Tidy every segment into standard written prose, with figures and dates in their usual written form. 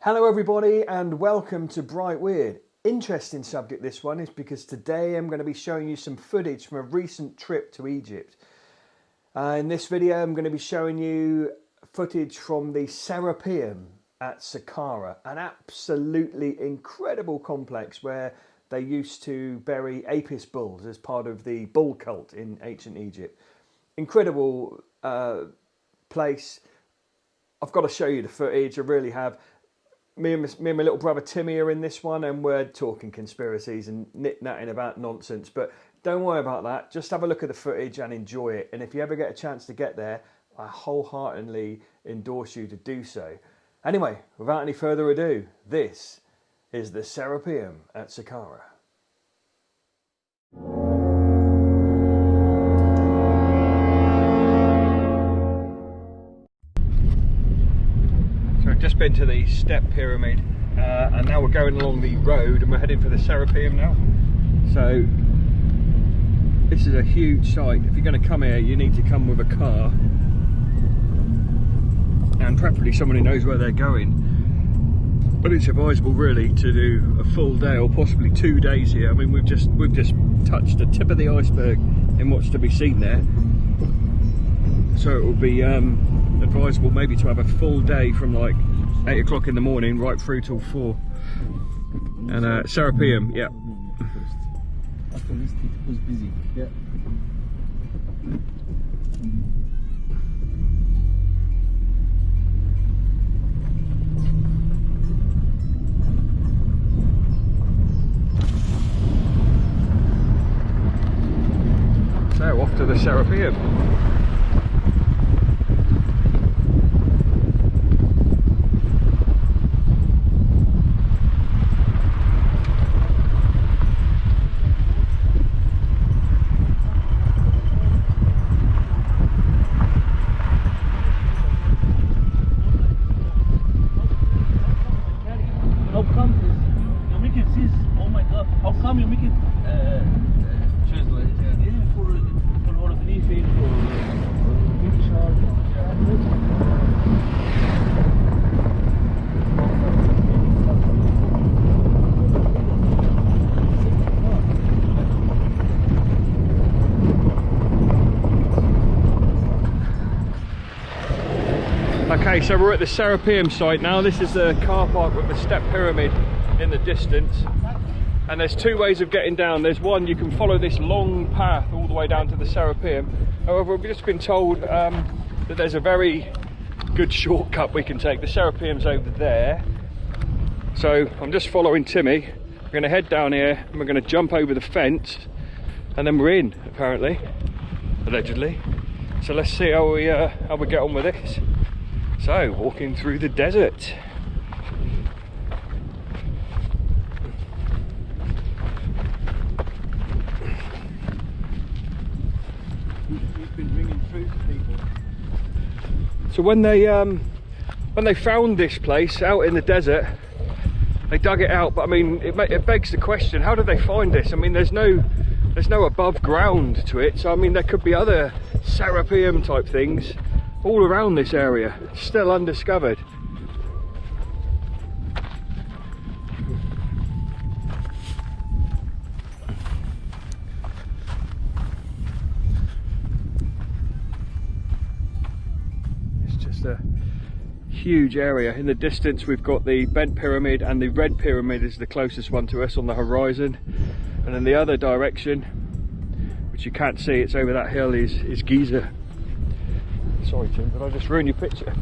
Hello everybody and welcome to Bright Weird. Interesting subject this one is because today I'm going to be showing you some footage from a recent trip to Egypt. In this video I'm going to be showing you footage from the Serapeum at Saqqara, an absolutely incredible complex where they used to bury Apis bulls as part of the bull cult in ancient Egypt. Incredible place. I've got to show you the footage, I really have. Me and my little brother Timmy are in this one and we're talking conspiracies and nit-natting about nonsense, but don't worry about that. Just have a look at the footage and enjoy it. And if you ever get a chance to get there, I wholeheartedly endorse you to do so. Anyway, without any further ado, this is the Serapeum at Saqqara. Just been to the step pyramid and now we're going along the road and we're heading for the Serapeum now. So this is a huge site. If you're going to come here you need to come with a car and preferably someone who knows where they're going, but it's advisable really to do a full day or possibly 2 days here. I mean we've just touched the tip of the iceberg in what's to be seen there, so it will be advisable maybe to have a full day from like 8 o'clock in the morning right through till 4. And Serapeum, yeah. After this it was busy. Yeah. So off to the Serapeum. Okay, so we're at the Serapeum site now. This is the car park with the step pyramid in the distance. And there's two ways of getting down. There's one, you can follow this long path all the way down to the Serapeum. However, we've just been told that there's a very good shortcut we can take. The Serapeum's over there. So I'm just following Timmy. We're going to head down here and we're going to jump over the fence and then we're in, apparently, allegedly. So let's see how we get on with this. So, walking through the desert. He's been ringing through to people. So when they found this place out in the desert, they dug it out. But I mean, it begs the question: how did they find this? I mean, there's no above ground to it. So I mean, there could be other Serapeum type things all around this area, still undiscovered. It's just a huge area. In the distance we've got the bent pyramid, and the red pyramid is the closest one to us on the horizon. And in the other direction, which you can't see, it's over that hill, is Giza. Sorry Tim, but I just ruined your picture.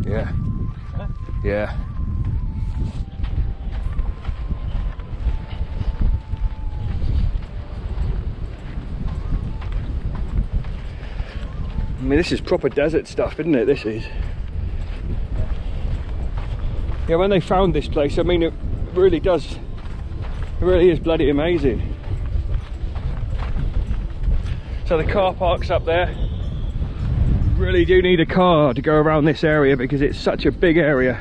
Yeah. Huh? Yeah. I mean, this is proper desert stuff, isn't it? This is. Yeah, when they found this place, I mean, it really is bloody amazing. So the car park's up there. Really do need a car to go around this area because it's such a big area.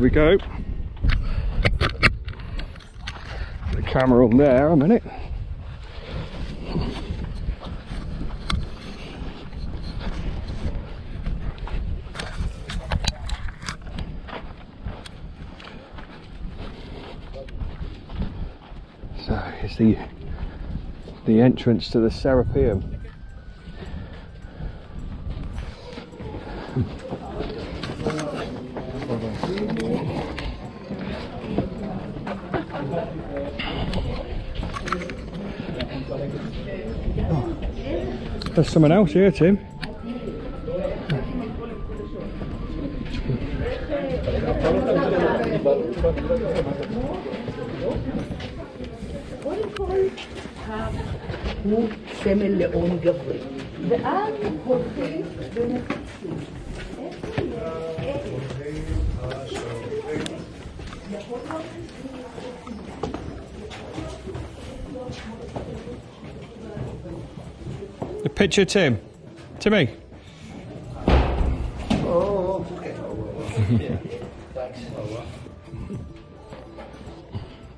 we go. The camera on there a minute. So here's the entrance to the Serapeum. Oh, there's someone else here, Tim. The picture, Tim. Timmy. Oh, okay.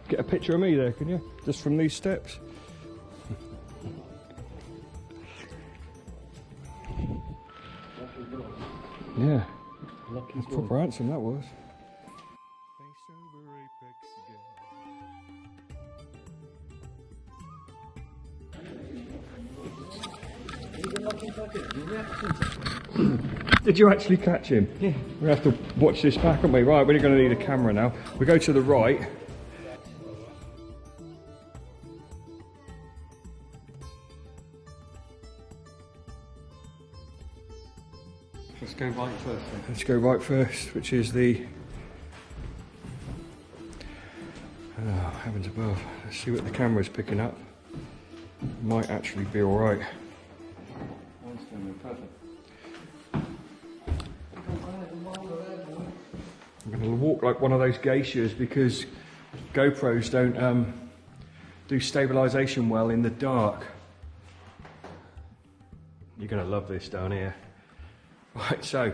Get a picture of me there, can you? Just from these steps. Yeah. That's proper handsome, that was. Did you actually catch him? Yeah. We have to watch this back, aren't we? Right, we're going to need a camera now. We go to the right. Let's go right first then. Let's go right first, which is the... Oh, heavens above. Let's see what the camera's picking up. Might actually be alright. That's going to be perfect. I'm going to walk like one of those geishas because GoPros don't do stabilisation well in the dark. You're going to love this down here. Right, so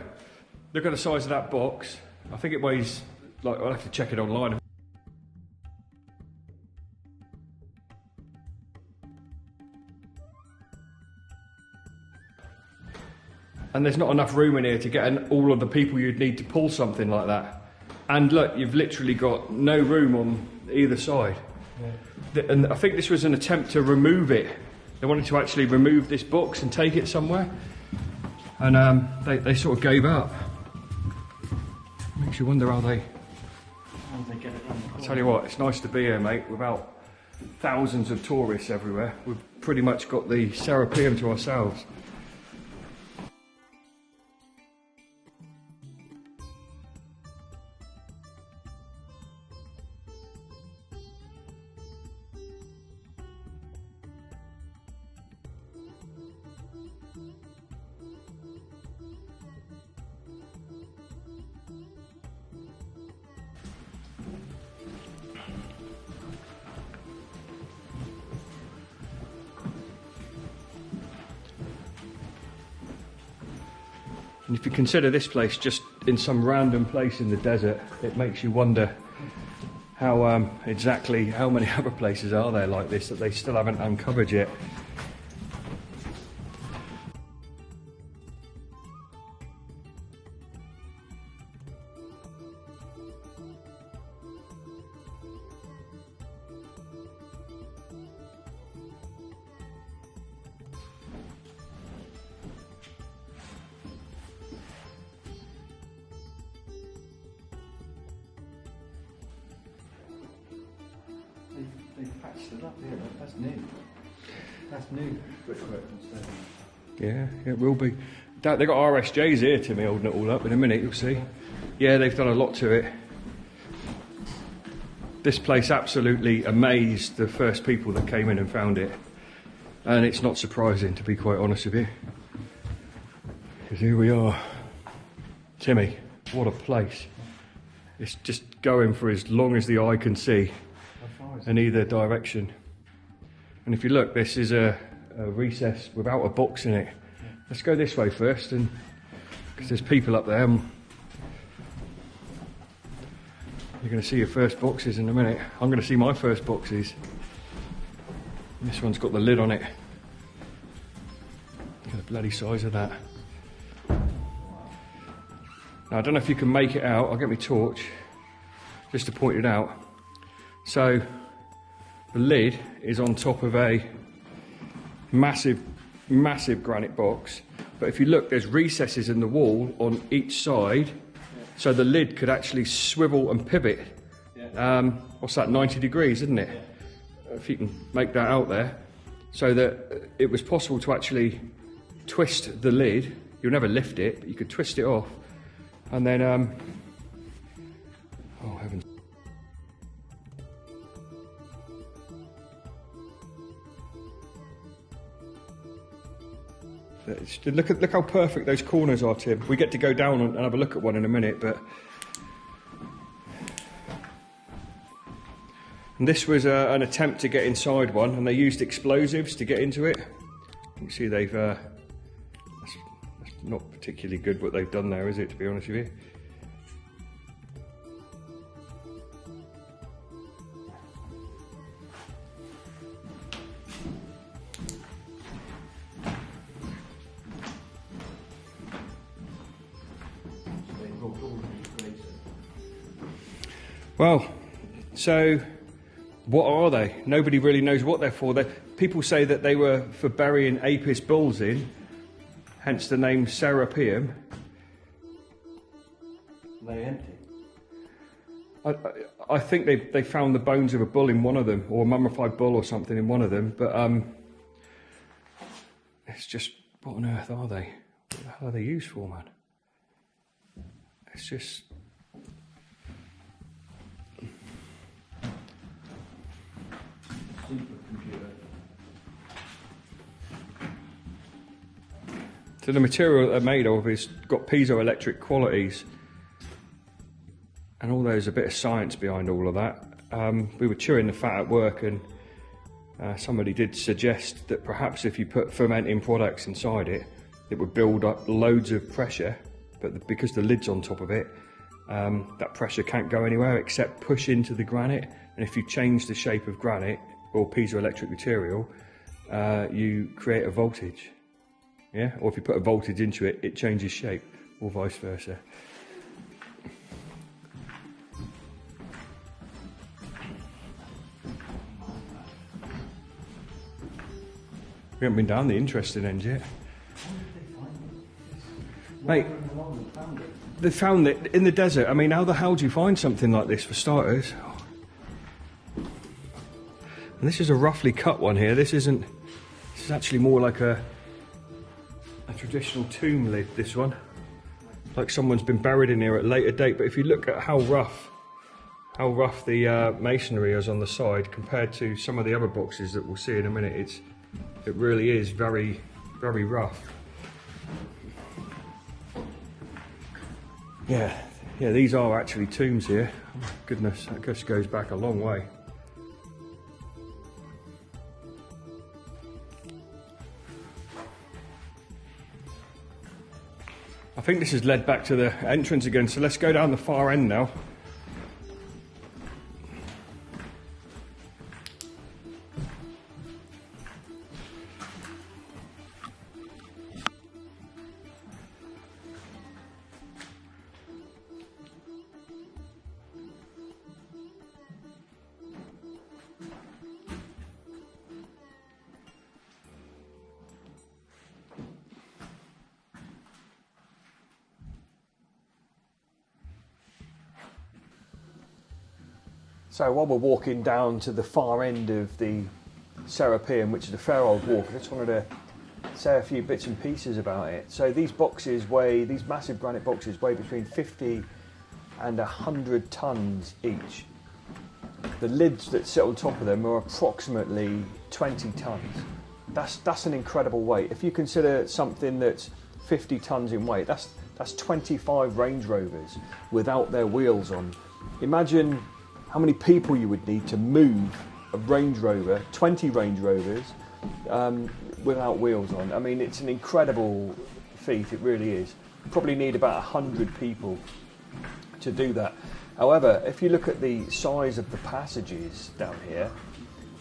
look at the size of that box. I think it weighs, like, I'll have to check it online. And there's not enough room in here to get all of the people you'd need to pull something like that. And look, you've literally got no room on either side. Yeah. And I think this was an attempt to remove it. They wanted to actually remove this box and take it somewhere. And they sort of gave up. Makes you wonder how they get it around the corner. I tell you what, it's nice to be here, mate, without thousands of tourists everywhere. We've pretty much got the Serapeum to ourselves. And if you consider this place just in some random place in the desert, it makes you wonder how exactly how many other places are there like this that they still haven't uncovered yet. They patched it up here, that's new. That's new. Yeah, it will be. They've got RSJs here, Timmy, holding it all up in a minute, you'll see. Yeah, they've done a lot to it. This place absolutely amazed the first people that came in and found it. And it's not surprising, to be quite honest with you. Because here we are. Timmy, what a place. It's just going for as long as the eye can see in either direction. And if you look, this is a recess without a box in it. Let's go this way first, and because there's people up there. You're going to see your first boxes in a minute. I'm going to see my first boxes. This one's got the lid on it. Look at the bloody size of that. Now, I don't know if you can make it out. I'll get my torch just to point it out. So the lid is on top of a massive granite box, but if you look, there's recesses in the wall on each side, so the lid could actually swivel and pivot. What's that, 90 degrees, isn't it? If you can make that out there, so that it was possible to actually twist the lid. You'll never lift it, but you could twist it off, and then oh heavens. Look how perfect those corners are, Tim. We get to go down and have a look at one in a minute, but... And this was an attempt to get inside one, and they used explosives to get into it. You can see they've... that's not particularly good what they've done there, is it, to be honest with you? Well, so what are they? Nobody really knows what they're for. People say that they were for burying Apis bulls in, hence the name Serapeum. They empty. I think they found the bones of a bull in one of them, or a mummified bull or something in one of them, but it's just, what on earth are they? What the hell are they used for, man? It's just... So the material that they're made of is got piezoelectric qualities, and all there's a bit of science behind all of that. We were chewing the fat at work, and somebody did suggest that perhaps if you put fermenting products inside it, it would build up loads of pressure, but because the lid's on top of it, that pressure can't go anywhere except push into the granite, and if you change the shape of granite or piezoelectric material, you create a voltage. Yeah, or if you put a voltage into it, it changes shape, or vice versa. We haven't been down the interesting end yet. Mate, they found it in the desert. I mean, how the hell do you find something like this, for starters? And this is a roughly cut one here. This is actually more like a traditional tomb lid, this one. Like someone's been buried in here at a later date, but if you look at how rough the masonry is on the side compared to some of the other boxes that we'll see in a minute, it really is very, very rough. Yeah, these are actually tombs here. Oh, goodness, that just goes back a long way. I think this has led back to the entrance again, so let's go down the far end now. So while we're walking down to the far end of the Serapeum, which is a fair old walk, I just wanted to say a few bits and pieces about it. So these massive granite boxes weigh between 50 and 100 tons each. The lids that sit on top of them are approximately 20 tons. That's an incredible weight. If you consider something that's 50 tons in weight, that's 25 Range Rovers without their wheels on. Imagine how many people you would need to move a Range Rover, 20 Range Rovers, without wheels on. I mean, it's an incredible feat, it really is. Probably need about 100 people to do that. However, if you look at the size of the passages down here,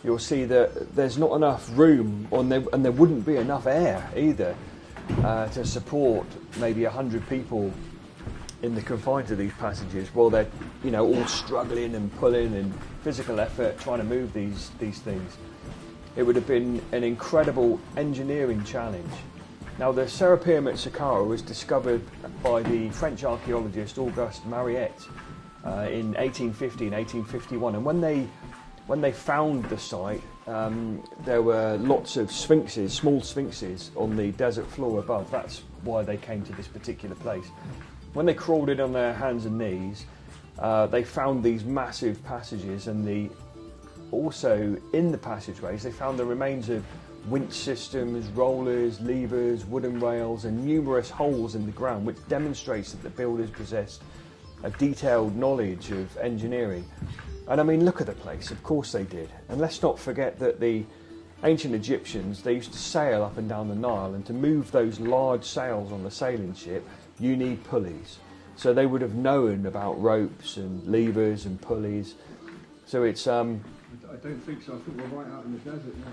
you'll see that there's not enough room, and there wouldn't be enough air either to support maybe 100 people in the confines of these passages, while they're, you know, all struggling and pulling and physical effort trying to move these things. It would have been an incredible engineering challenge. Now, the Serapeum at Saqqara was discovered by the French archaeologist Auguste Mariette in 1850 and 1851, and when they found the site, there were lots of sphinxes, small sphinxes, on the desert floor above. That's why they came to this particular place. When they crawled in on their hands and knees, they found these massive passages, and also in the passageways they found the remains of winch systems, rollers, levers, wooden rails, and numerous holes in the ground, which demonstrates that the builders possessed a detailed knowledge of engineering. And I mean, look at the place, of course they did. And let's not forget that the ancient Egyptians, they used to sail up and down the Nile, and to move those large sails on the sailing ship, you need pulleys. So they would have known about ropes and levers and pulleys. So it's... I don't think so. I think we're right out in the desert now.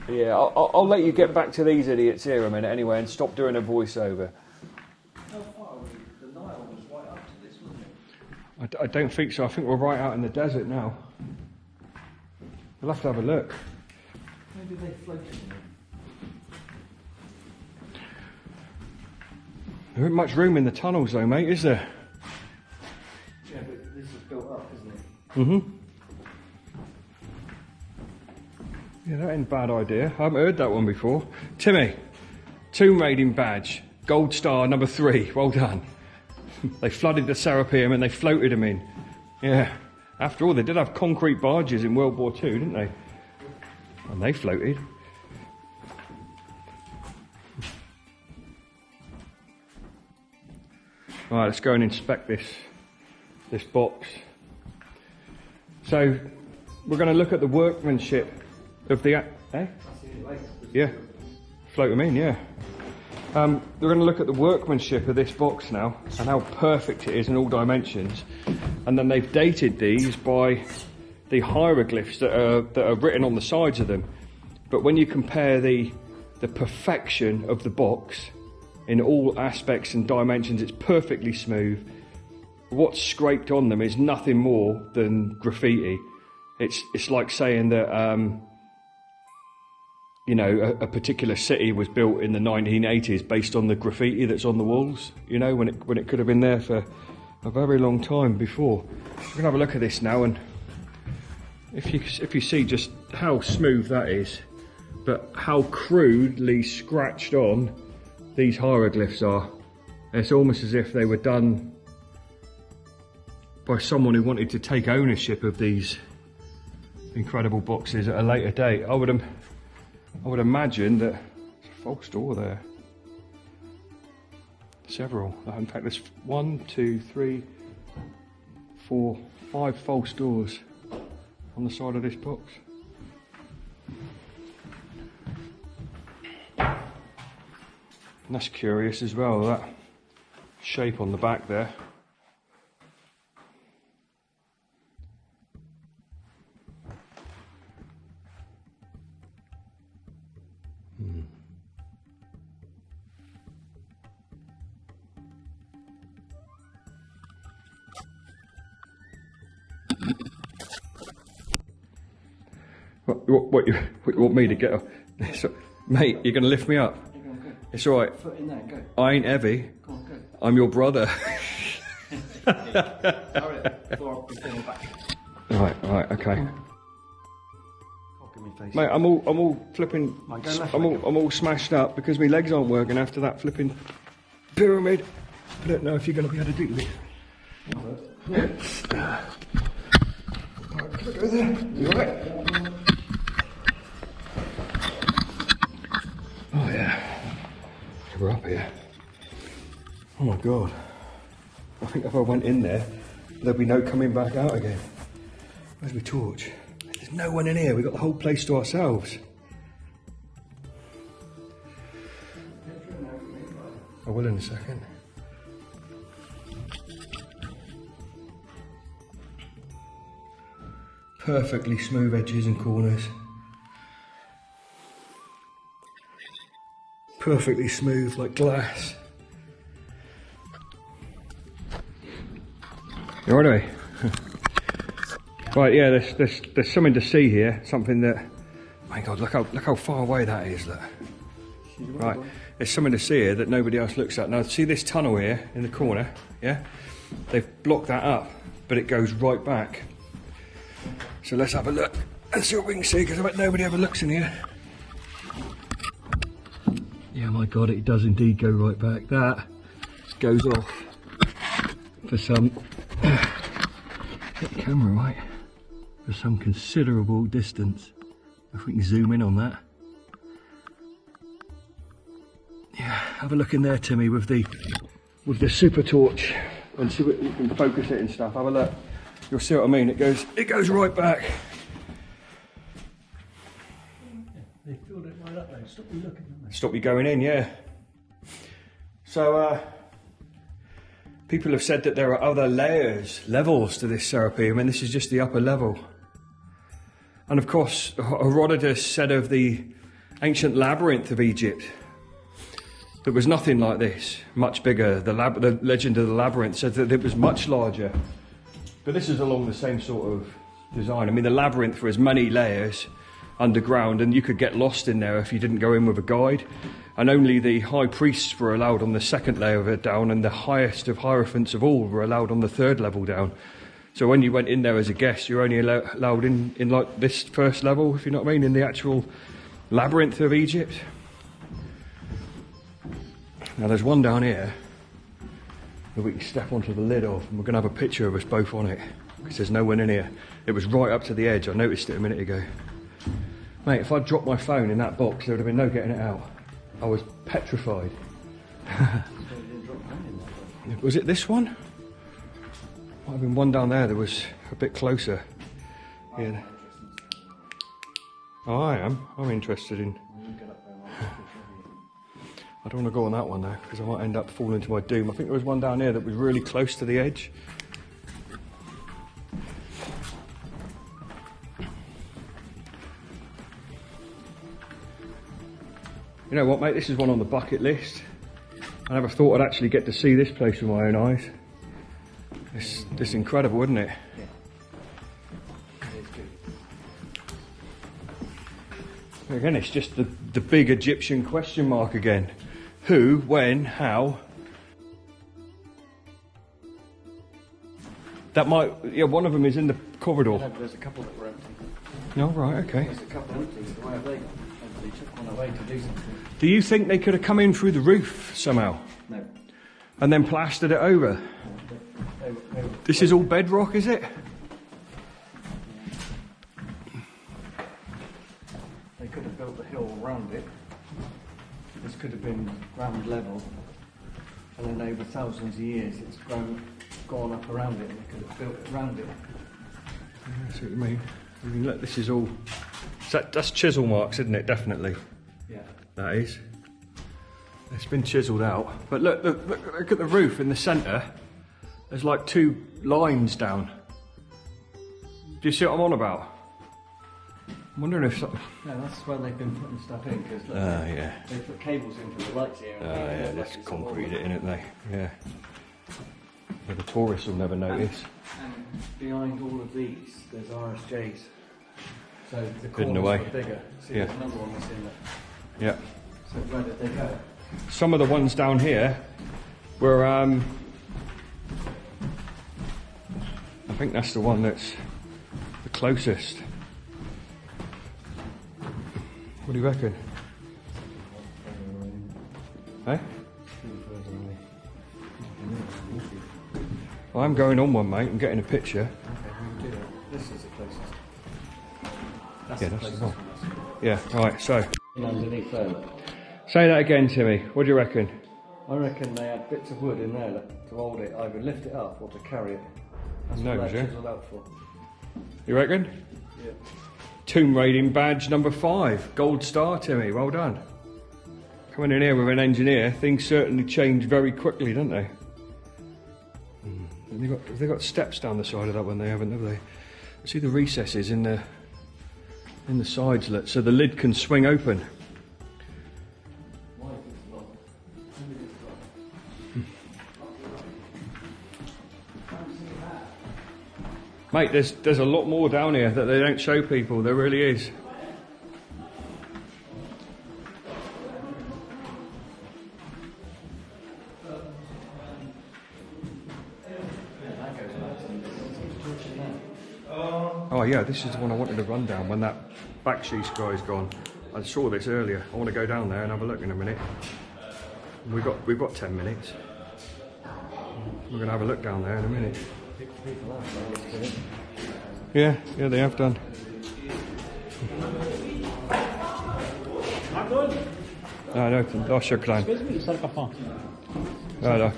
Yeah, I'll let you get back to these idiots here a minute anyway, and stop doing a voiceover. How far was it? The Nile was right up to this, wasn't it? I don't think so. I think we're right out in the desert now. We'll have to have a look. Maybe they floated in it. There isn't much room in the tunnels though, mate, is there? Yeah, but this is built up, isn't it? Mm-hmm. Yeah, that ain't a bad idea. I haven't heard that one before. Timmy, tomb raiding badge, gold star number 3. Well done. They flooded the Serapeum and they floated them in. Yeah. After all, they did have concrete barges in World War II, didn't they? And they floated. Right, let's go and inspect this box. So, we're going to look at the workmanship of the... Yeah, float them in, yeah. We're going to look at the workmanship of this box now, and how perfect it is in all dimensions. And then they've dated these by the hieroglyphs that are written on the sides of them. But when you compare the perfection of the box in all aspects and dimensions, it's perfectly smooth. What's scraped on them is nothing more than graffiti. It's like saying that you know, a particular city was built in the 1980s based on the graffiti that's on the walls, you know, when it could have been there for a very long time before. We're going to have a look at this now, and if you see just how smooth that is, but how crudely scratched on these hieroglyphs are. It's almost as if they were done by someone who wanted to take ownership of these incredible boxes at a later date. I would imagine that there's a false door there. Several. In fact, there's 1, 2, 3, 4, 5 false doors on the side of this box. And that's curious as well, that shape on the back there. What you want me to get up? Mate, you're going to lift me up? It's all right. Foot in there, go. I ain't heavy. Go on, go. I'm your brother. Right, okay. Mate, I'm all flipping. I'm all smashed up because my legs aren't working after that flipping pyramid. I don't know if you're going to be able to do this. Right, go there. You alright? Oh yeah. We're up here. Oh my god. I think if I went in there, there'd be no coming back out again. Where's my torch? There's no one in here. We've got the whole place to ourselves. I will in a second. perfectly smooth edges and corners. Perfectly smooth like glass. You all right? Right, yeah, there's something to see here, something that, my God, look how far away that is, look. Right, there's something to see here that nobody else looks at. Now, see this tunnel here in the corner, yeah? They've blocked that up, but it goes right back. So let's have a look and see what we can see, because I bet nobody ever looks in here. Yeah, my God, it does indeed go right back. That goes off for some, get the camera right, for some considerable distance. If we can zoom in on that. Yeah, have a look in there, Timmy, with the super torch, and see what you can focus it and stuff. Have a look. You'll see what I mean. It goes right back. They filled it right up though. Stop you looking at me. Stop you going in, yeah. So people have said that there are other levels to this Serapeum, and this is just the upper level. And of course, Herodotus said of the ancient labyrinth of Egypt, there was nothing like this, much bigger. The legend of the labyrinth said that it was much larger. But this is along the same sort of design. I mean, the labyrinth was many layers underground, and you could get lost in there if you didn't go in with a guide. And only the high priests were allowed on the second layer of it down, and the highest of hierophants of all were allowed on the third level down. So when you went in there as a guest, you're only allowed in like this first level, if you know what I mean, in the actual labyrinth of Egypt. Now there's one down here that we can step onto the lid of, and we're going to have a picture of us both on it, because there's no one in here. It was right up to the edge. I noticed it a minute ago. Mate, if I'd dropped my phone in that box, there would have been no getting it out. I was petrified. Was it this one? Might have been one down there that was a bit closer. Yeah. Oh, I am. I'm interested in. I don't want to go on that one though, because I might end up falling to my doom. I think there was one down here that was really close to the edge. You know what, mate? This is one on the bucket list. I never thought I'd actually get to see this place with my own eyes. It's incredible, isn't it? Yeah. It is good. Again, it's just the big Egyptian question mark again. Who, when, how? That might, yeah, one of them is in the corridor. No, there's a couple that were empty. No, right, okay. There's a couple empty. Why have they gone? They took one away to do something. Do you think they could have come in through the roof somehow? No. And then plastered it over? This is all bedrock, is it? They could have built the hill around it. This could have been ground level, and then over thousands of years it's gone up around it, and they could have built it around it. I see what you mean. I mean, look, this is all. That's chisel marks, isn't it? Definitely. Yeah. That is. It's been chiselled out. But look at the roof in the centre. There's like two lines down. Do you see what I'm on about? I'm wondering if... No, that's where they've been putting stuff in, because yeah. they put cables in for the lights here. Yeah, that's concrete it, innit, they? Yeah. But the tourists will never notice. And behind all of these, there's RSJs. So the Hidden corners away. are bigger. See, Yeah. there's another one that's in there. Yeah. So where did they go? Some of the ones down here were, I think that's the one that's the closest. What do you reckon? Hey? Well, I'm going on one, mate. I'm getting a picture. Okay, we can do that. This is the closest. That's Yeah, the that's the closest one. one. Yeah, right, so. And underneath there. Say that again, Timmy. What do you reckon? I reckon they had bits of wood in there to hold it, either lift it up or to carry it. That's No, what yeah. they're chiseled out for. You reckon? Yeah. Tomb raiding badge number 5. Gold star, Timmy. Well done. Coming in here with an engineer, things certainly change very quickly, don't they? Have they got steps down the side of that one? They haven't, have they? See the recesses in the sides, so the lid can swing open. Mate, there's a lot more down here that they don't show people. There really is. Oh yeah, this is the one I wanted to run down when that back sheath guy's gone. I saw this earlier. I want to go down there and have a look in a minute. We've got 10 minutes. We're going to have a look down there in a minute. Yeah, they have done. No, شكرا. لا.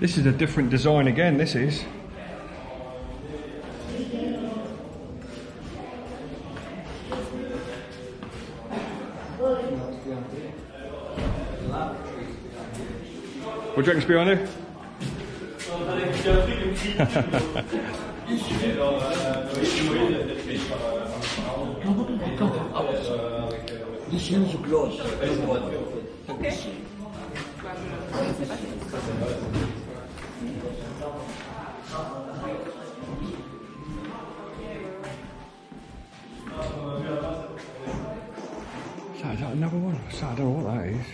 This is a different design again, this is. What do you reckon's behind here? This is close. Okay. Is that another one? I don't know what that is.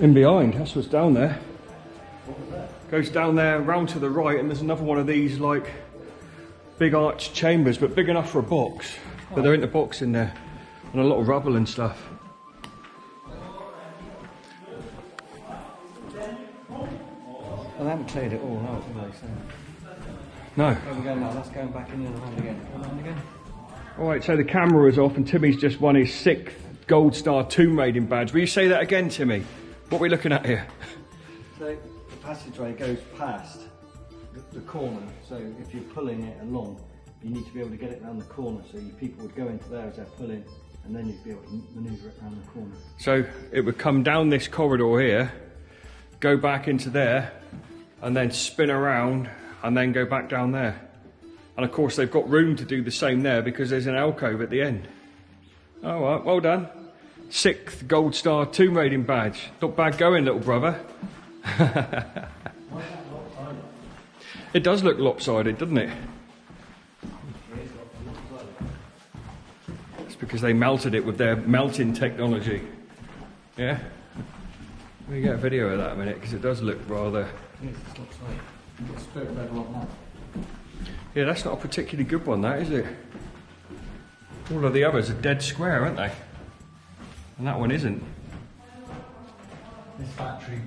In behind, that's what's down there. What was that? Goes down there, round to the right, and there's another one of these like big arched chambers, but big enough for a box. But there ain't a box in there, and a lot of rubble and stuff. Well, they haven't cleared it all out, have they? So. No. There we go now, that's going back in and around again. Around again. Alright, so the camera is off, and Timmy's just won his 6th Gold Star Tomb Raiding badge. Will you say that again, Timmy? What are we looking at here? So the passageway goes past the corner, so if you're pulling it along, you need to be able to get it around the corner, so people would go into there as they're pulling, and then you'd be able to manoeuvre it around the corner. So it would come down this corridor here, go back into there, and then spin around, and then go back down there. And of course they've got room to do the same there because there's an alcove at the end. All right, well done. 6th Gold Star Tomb Raiding badge. Not bad going, little brother. It does look lopsided, doesn't it? It's because they melted it with their melting technology. Yeah? Let me get a video of that a minute, because it does look rather... Yes, it looks like a spirit bed like that. Yeah, that's not a particularly good one, that, is it? All of the others are dead square, aren't they? And that one isn't. This battery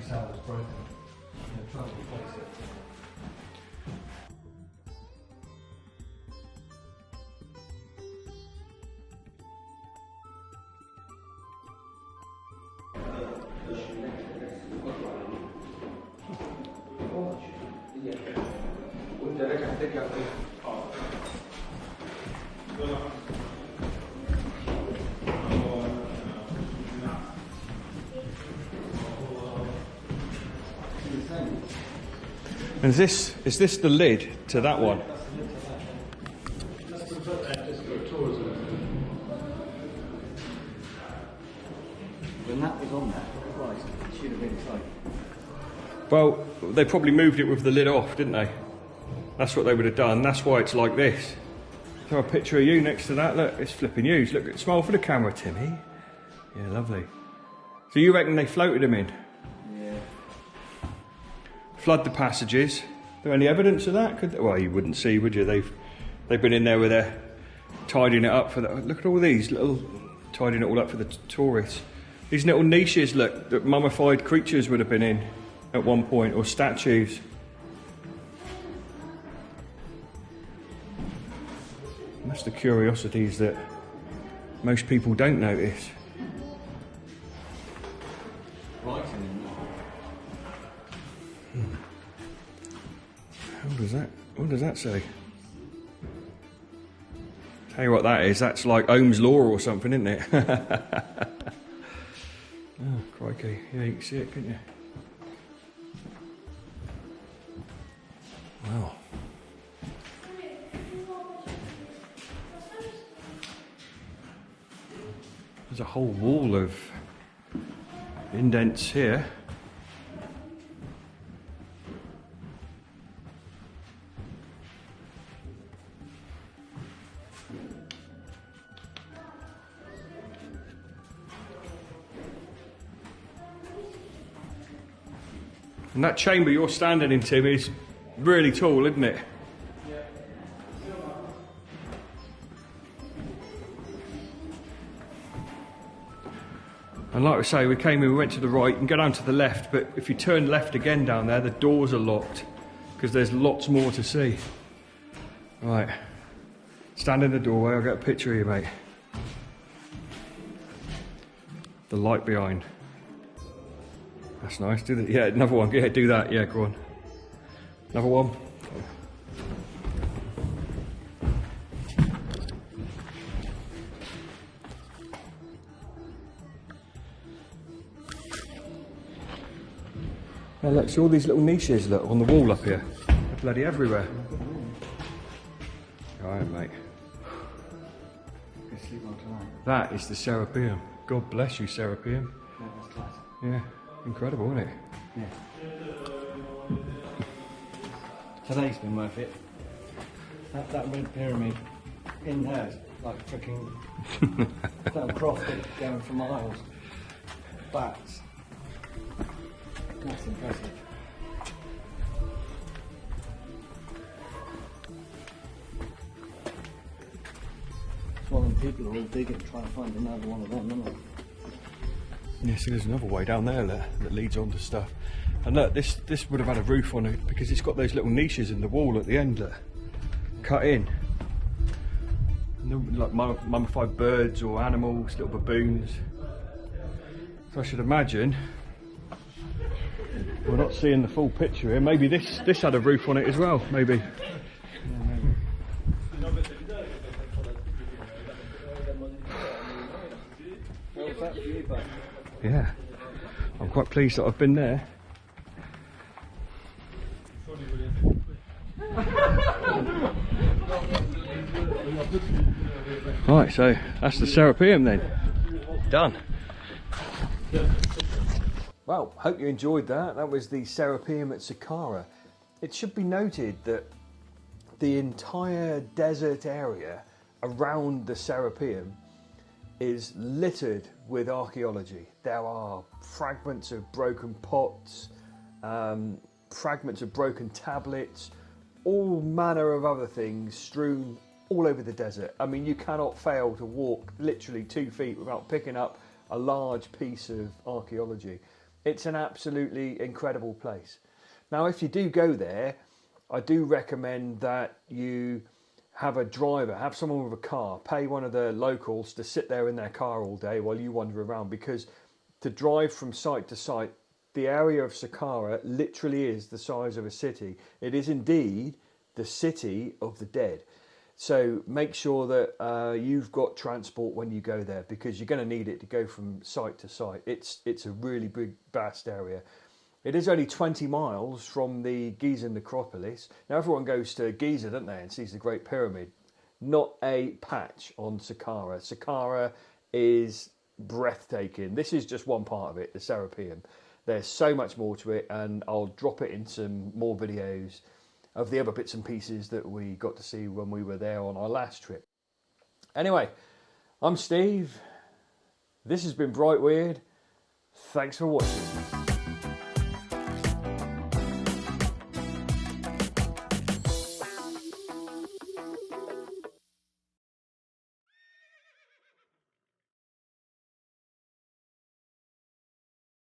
cell is broken. I'm trying to replace it. And is this the lid to that one? When that was on there, Christ, it should have been tight. Well, they probably moved it with the lid off, didn't they? That's what they would have done. That's why it's like this. Throw a picture of you next to that. Look, it's flipping huge. Look, smile for the camera, Timmy. Yeah, lovely. So you reckon they floated him in? Yeah. Flood the passages. Is there any evidence of that? Well, you wouldn't see, would you? They've been in there with their tidying it up for the. Look at all these little tidying it all up for the tourists. These little niches, look, that mummified creatures would have been in at one point, or statues. And that's the curiosities that most people don't notice. What does that say? Tell you what that is, that's like Ohm's law or something, isn't it? Oh, crikey. Yeah, you can see it, can't you? Wow. There's a whole wall of indents here. And that chamber you're standing in, Tim, is really tall, isn't it? Yeah. And like I say, we came in, we went to the right and go down to the left, but if you turn left again down there, the doors are locked because there's lots more to see. Right. Stand in the doorway, I'll get a picture of you, mate. The light behind. That's nice. Do that. Yeah, another one. Yeah, do that. Yeah, go on. Another one. Now look, see all these little niches, look, on the wall up here. They're bloody everywhere. Alright, mate. That is the Serapeum. God bless you, Serapeum. Yeah, that's class. Yeah. Incredible, isn't it? Yeah. Today's been worth it. That red pyramid in there is like freaking little profit going for miles. Bats. That's impressive. That's why when people are all digging trying to find another one of them, aren't they? Yeah, see there's another way down there that leads on to stuff. And look, this would have had a roof on it because it's got those little niches in the wall at the end, look, cut in. And like mummified birds or animals, little baboons. So I should imagine, we're not seeing the full picture here, maybe this had a roof on it as well, maybe. Yeah, maybe. Yeah, I'm quite pleased that I've been there. Right, so that's the Serapeum then. Done. Well, hope you enjoyed that. That was the Serapeum at Saqqara. It should be noted that the entire desert area around the Serapeum is littered with archaeology. There are fragments of broken pots, fragments of broken tablets, all manner of other things strewn all over the desert. I mean, you cannot fail to walk literally 2 feet without picking up a large piece of archaeology. It's an absolutely incredible place. Now, if you do go there, I do recommend that you have a driver, have someone with a car, pay one of the locals to sit there in their car all day while you wander around, because to drive from site to site, the area of Saqqara literally is the size of a city. It is indeed the city of the dead. So make sure that you've got transport when you go there, because you're going to need it to go from site to site. It's a really big, vast area. It is only 20 miles from the Giza necropolis. Now, everyone goes to Giza, don't they, and sees the Great Pyramid. Not a patch on Saqqara. Saqqara is breathtaking. This is just one part of it, the Serapeum. There's so much more to it, and I'll drop it in some more videos of the other bits and pieces that we got to see when we were there on our last trip. Anyway, I'm Steve. This has been Bright Weird. Thanks for watching.